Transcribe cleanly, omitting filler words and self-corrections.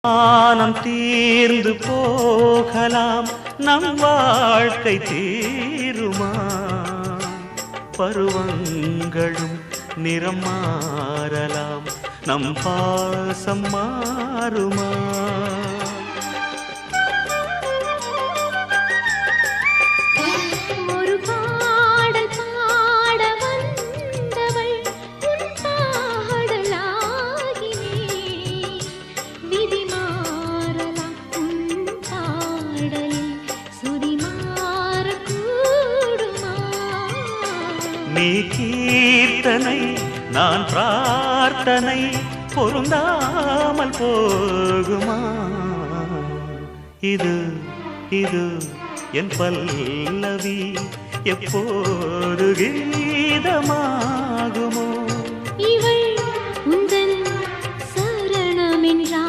Annum தீர்ந்து போகலாம், நம் வாழ்க்கை தீருமா? பருவங்களும் நிறம் மாறலாம், நம் பாசம் மாறுமா? நீ கீர்த்தனை நான் பிரார்த்தனை, பொருந்தாமல் போகுமா? இது இது என் பல்லவி எப்போது கீதமாகுமோ? இவள் உந்தன் சரணமென்றா